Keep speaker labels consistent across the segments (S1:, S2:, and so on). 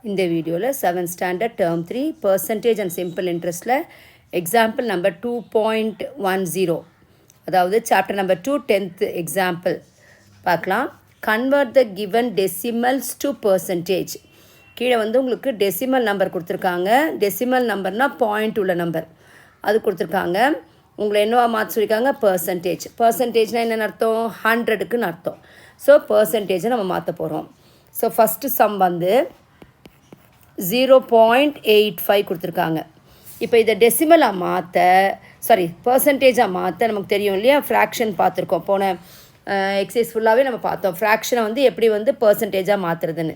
S1: இந்த வீடியோவில் 7th standard term 3 percentage and simple இன்ட்ரெஸ்ட்டில் எக்ஸாம்பிள் நம்பர் 2.10 அதாவது சாப்டர் நம்பர் 2 10th எக்ஸாம்பிள் பார்க்கலாம். Convert the given decimals to percentage. கீழே வந்து உங்களுக்கு டெசிமல் நம்பர் கொடுத்துருக்காங்க. டெசிமல் நம்பர்னால் பாயிண்ட் உள்ள நம்பர் அது கொடுத்துருக்காங்க. உங்களை என்னவா மாற்ற சொல்லியிருக்காங்க? பர்சன்டேஜ். பர்சன்டேஜ்னால் என்னென்னு அர்த்தம்? 100க்குன்னு அர்த்தம். ஸோ பர்சன்டேஜை நம்ம மாற்ற போகிறோம். ஸோ ஃபஸ்ட்டு சம் வந்து 0.85 கொடுத்துருக்காங்க. இப்போ இதை டெசிமலாக மாற்ற பர்சன்டேஜாக மாற்ற நமக்கு தெரியும் இல்லையா? ஃப்ராக்ஷன் பார்த்துருக்கோம். போன எக்ஸசைஸ் ஃபுல்லாகவே நம்ம பார்த்தோம் ஃப்ராக்ஷனை வந்து எப்படி வந்து பர்சன்டேஜாக மாற்றுறதுன்னு.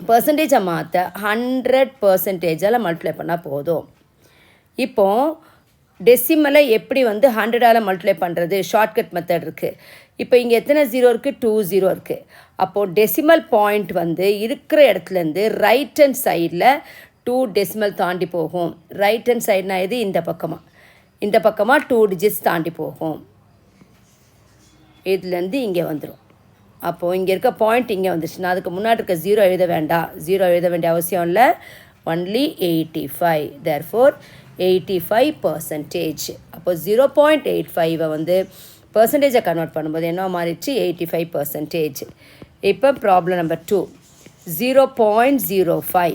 S1: பர்சன்டேஜாக மாற்ற 100% மல்டிப்ளை பண்ணால் போதும். இப்போது டெசிமலை எப்படி வந்து 100ஆல் மல்டிப்ளை பண்ணுறது? ஷார்ட்கட் மெத்தட் இருக்குது. இப்போ இங்கே எத்தனை 0 இருக்குது? 2 0 இருக்குது. அப்போது டெசிமல் பாயிண்ட் வந்து இருக்கிற இடத்துலேருந்து ரைட் ஹேண்ட் சைடில் 2 டெசிமல் தாண்டி போகும். ரைட் ஹேண்ட் சைடுனா இது இந்த பக்கமாக 2 டிஜிட்ஸ் தாண்டி போகும். இதுலேருந்து இங்கே வந்துடும். அப்போது இங்கே இருக்க பாயிண்ட் இங்கே வந்துடுச்சுன்னா அதுக்கு முன்னாடி இருக்க 0 எழுத வேண்டாம். 0 எழுத வேண்டிய அவசியம் இல்லை. ஒன்லி 85. தேர்ஃபோர் 85%. அப்போ 0.85 வந்து பர்சன்டேஜை கன்வெர்ட் பண்ணும்போது என்ன மாறிடுச்சு? 85%. இப்போ ப்ராப்ளம் நம்பர் 2 0.05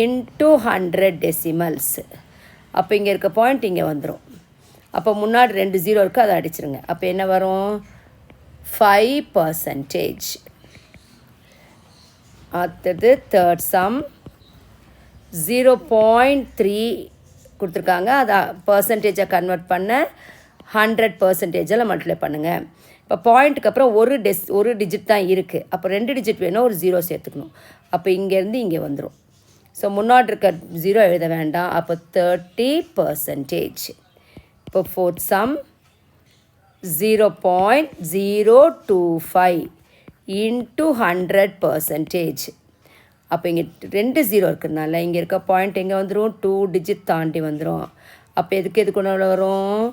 S1: இன்ட்டு 100 டெசிமல்ஸ். அப்போ இங்கே இருக்க பாயிண்ட் இங்கே வந்துடும். அப்போ முன்னாடி 2 0 இருக்குது, அதை அடிச்சிருங்க. அப்போ என்ன வரும்? 5%. அடுத்தது தேர்ட் சம் 0.3 கொடுத்துருக்காங்க. அதை பர்சன்டேஜை கன்வெர்ட் பண்ண 100%-ஆல் மல்டிப்ளை பண்ணுங்கள். இப்போ பாயிண்ட்டுக்கு அப்புறம் ஒரு டிஜிட் தான் இருக்குது. அப்போ 2 டிஜிட் வேணும், ஒரு 0 சேர்த்துக்கணும். அப்போ இங்கேருந்து இங்கே வந்துடும். ஸோ முன்னாடி இருக்க 0 எழுத வேண்டாம். அப்போ 30%. இப்போ ஃபோர்த் சம் 0.025 இன்ட்டு 100%. அப்போ இங்கே 2 0 இருக்கிறதுனால இங்கே இருக்க பாயிண்ட் எங்கே வந்துடும்? 2 டிஜிட் தாண்டி வந்துடும். அப்போ எதுக்கு நடுவில் வரும்?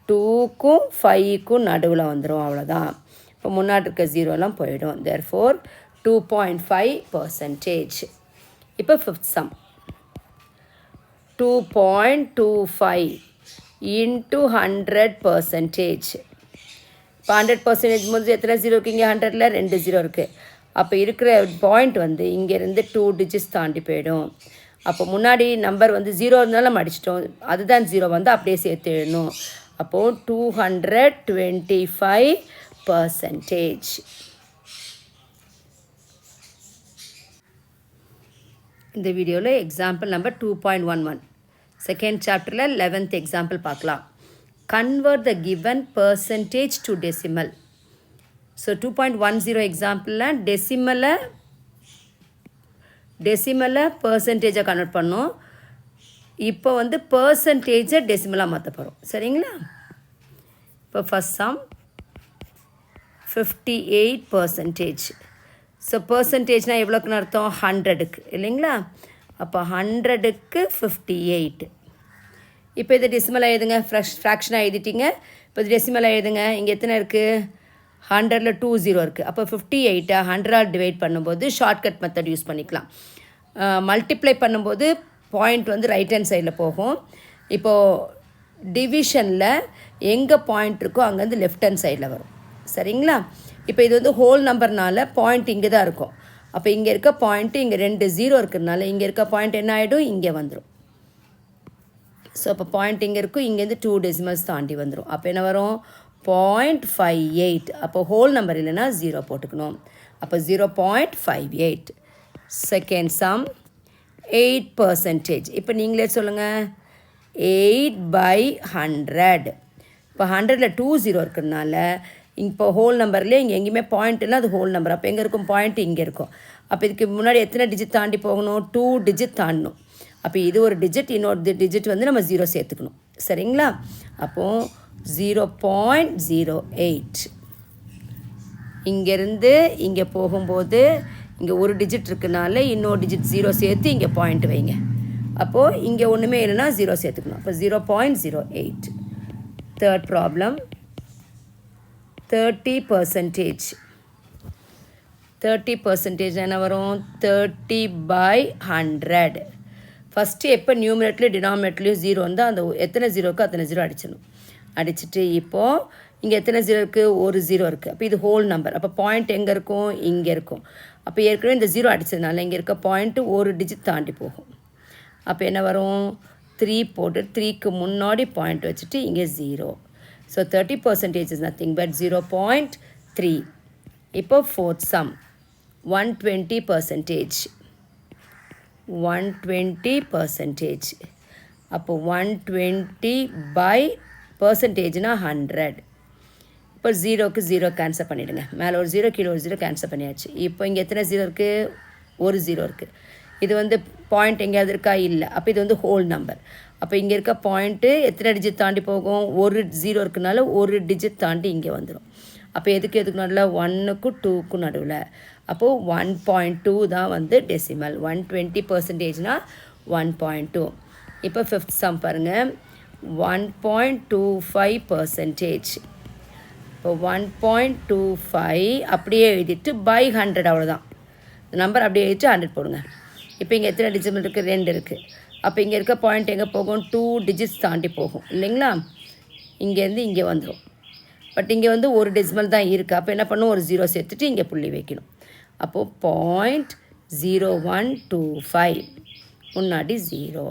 S1: 2க்கும் 5க்கும் நடுவில் வந்துடும். அவ்வளோதான். இப்போ முன்னாடி இருக்க 0எல்லாம் போயிடும். தேர்ஃபோர் 2.5%. இப்போ ஃபிஃப்த் சம் 2.25 இன்ட்டு 100%. இப்போ 100% போது எத்தனை 0 இருக்குது? இங்கே 100ல் 2 0 இருக்குது. அப்போ இருக்கிற பாயிண்ட் வந்து இங்கேருந்து 2 டிஜிட்ஸ் தாண்டி போயிடும். அப்போ முன்னாடி நம்பர் வந்து 0 இருந்தாலும் நம்ம அடிச்சிட்டோம். அதுதான் 0 வந்து அப்படியே சேர்த்து எழுதணும். அப்போது 225%. இந்த வீடியோவில் எக்ஸாம்பிள் நம்பர் 2.11 செகண்ட் சாப்டரில் 11th எக்ஸாம்பிள் பார்க்கலாம். Convert the given percentage to decimal. So 2.10 எக்ஸாம்பிளில் டெசிமலை பர்சன்டேஜை கன்வெர்ட் பண்ணோம். இப்போ வந்து பர்சன்டேஜை டெசிமலாக மாற்ற போகிறோம். சரிங்களா? இப்போ ஃபஸ்ட் சம் 58%. ஸோ பர்சன்டேஜ்னால் எவ்வளோக்குன்னு அர்த்தம்? 100க்கு இல்லைங்களா? அப்போ 100க்கு 58. இப்போ இதை டெசிமலாக எழுதுங்க. ஃப்ராக்ஷனாக எழுதிட்டிங்க. இப்போ இது டெசிமலாக எழுதுங்க. இங்கே எத்தனை இருக்குது? 100ல் 2 0 இருக்குது. அப்போ 58 100ஆல் டிவைட் பண்ணும்போது ஷார்ட்கட் மெத்தட் யூஸ் பண்ணிக்கலாம். மல்டிப்ளை பண்ணும்போது பாயிண்ட் வந்து ரைட் ஹேண்ட் சைடில் போகும். இப்போது டிவிஷனில் எங்கே பாயிண்ட் இருக்கோ அங்கேருந்து லெஃப்ட் ஹேண்ட் சைடில் வரும். சரிங்களா? இப்போ இது வந்து ஹோல் நம்பர்னால பாயிண்ட் இங்கே தான் இருக்கும். அப்போ இங்கே இருக்க பாயிண்ட்டு இங்கே 2 0 இருக்கிறதுனால இங்கே இருக்க பாயிண்ட் என்ன ஆகிடும்? இங்கே வந்துடும். ஸோ அப்போ பாயிண்ட் இங்கே இருக்கும், இங்கேருந்து 2 டெசிமல்ஸ் தாண்டி வந்துடும். அப்போ என்ன வரும்? 0.58. அப்போ ஹோல் நம்பர் இல்லைன்னா 0 போட்டுக்கணும். அப்போ 0.58. Second sum 8%. இப்போ நீங்களே சொல்லுங்கள். 8/100. இப்போ 100ல் 2 0 இருக்கிறதுனால இப்போ ஹோல் நம்பர்லேயே இங்கே எங்கேயுமே பாயிண்ட் இல்லை, அது ஹோல் நம்பர். அப்போ எங்கே இருக்கும்? பாயிண்ட் இங்கே இருக்கும். அப்போ இதுக்கு முன்னாடி எத்தனை டிஜிட் தாண்டி போகணும்? 2 டிஜிட் தாண்டணும். அப்போ இது ஒரு டிஜிட், இன்னொரு டிஜிட் வந்து நம்ம 0 சேர்த்துக்கணும். சரிங்களா? அப்போது 0.08. இங்கேருந்து இங்கே போகும்போது இங்கே ஒரு டிஜிட் இருக்குனால இன்னொரு டிஜிட் 0 சேர்த்து இங்கே பாயிண்ட் வைங்க. அப்போது இங்கே ஒன்றுமே இல்லைன்னா 0 சேர்த்துக்கணும். அப்போ 0.08. Third problem 30%. 30% என்ன வரும் 30/100. ஃபஸ்ட்டு எப்போ நியூமினேட்லேயும் டினாமினேட்லேயும் ஜீரோ வந்து அந்த எத்தனை ஜீரோக்கு அத்தனை ஜீரோ அடிச்சிடணும். அடிச்சுட்டு இப்போது இங்கே எத்தனை ஜீரோ இருக்குது, ஒரு ஜீரோ இருக்குது. அப்போ இது ஹோல் நம்பர். அப்போ பாயிண்ட் எங்கே இருக்கும், இங்கே இருக்கும். அப்போ ஏற்கனவே இந்த ஜீரோ அடித்ததுனால இங்கே இருக்க பாயிண்ட்டு ஒரு டிஜிட் தாண்டி போகும். அப்போ என்ன வரும் 3 போட்டு 3க்கு முன்னாடி பாயிண்ட் வச்சுட்டு இங்கே zero. So 30% is nothing but 0.3. இப்போ ஃபோர்த் சம் 120%. 120%. அப்போ 120/%னா 100. இப்போ ஜீரோக்கு ஜீரோ கேன்சல் பண்ணிவிடுங்க. மேலே ஒரு ஜீரோ கீழே ஒரு ஜீரோ கேன்சல் பண்ணியாச்சு. இப்போ இங்கே எத்தனை ஜீரோ இருக்குது, ஒரு ஜீரோ இருக்குது. இது வந்து பாயிண்ட் எங்கேயாவது இருக்கா, இல்லை. அப்போ இது வந்து ஹோல் நம்பர். அப்போ இங்கே இருக்க பாயிண்ட்டு எத்தனை டிஜிட் தாண்டி போகும், ஒரு ஜீரோ இருக்குனால ஒரு டிஜிட் தாண்டி இங்கே வந்துடும். அப்போ எதுக்கு நடுவில் 1க்கும் 2க்கும் நடுவில். அப்போது 1.2 தான் வந்து டெசிமல். 120%னா 1.2. இப்போ ஃபிஃப்த் சம் பாருங்கள் 1.25%. இப்போ 1.25 அப்படியே எழுதிட்டு பை 100 அவ்வளோதான். நம்பர் அப்படியே எழுதிட்டு 100 போடுங்க. இப்போ இங்கே எத்தனை டிஜிமல் இருக்குது, 2 இருக்குது. அப்போ இங்கே இருக்க பாயிண்ட் எங்கே போகும், 2 டிஜிட்ஸ் தாண்டி போகும் இல்லைங்களா. இங்கேருந்து இங்கே வந்துடும். பட் இங்கே வந்து ஒரு டெசிமல் தான் இருக்குது. அப்போ என்ன பண்ணும், ஒரு ஜீரோ சேர்த்துட்டு இங்கே புள்ளி வைக்கணும். அப்போது 0.0125 முன்னாடி ஜீரோ.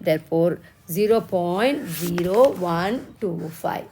S1: therefore 0.0125.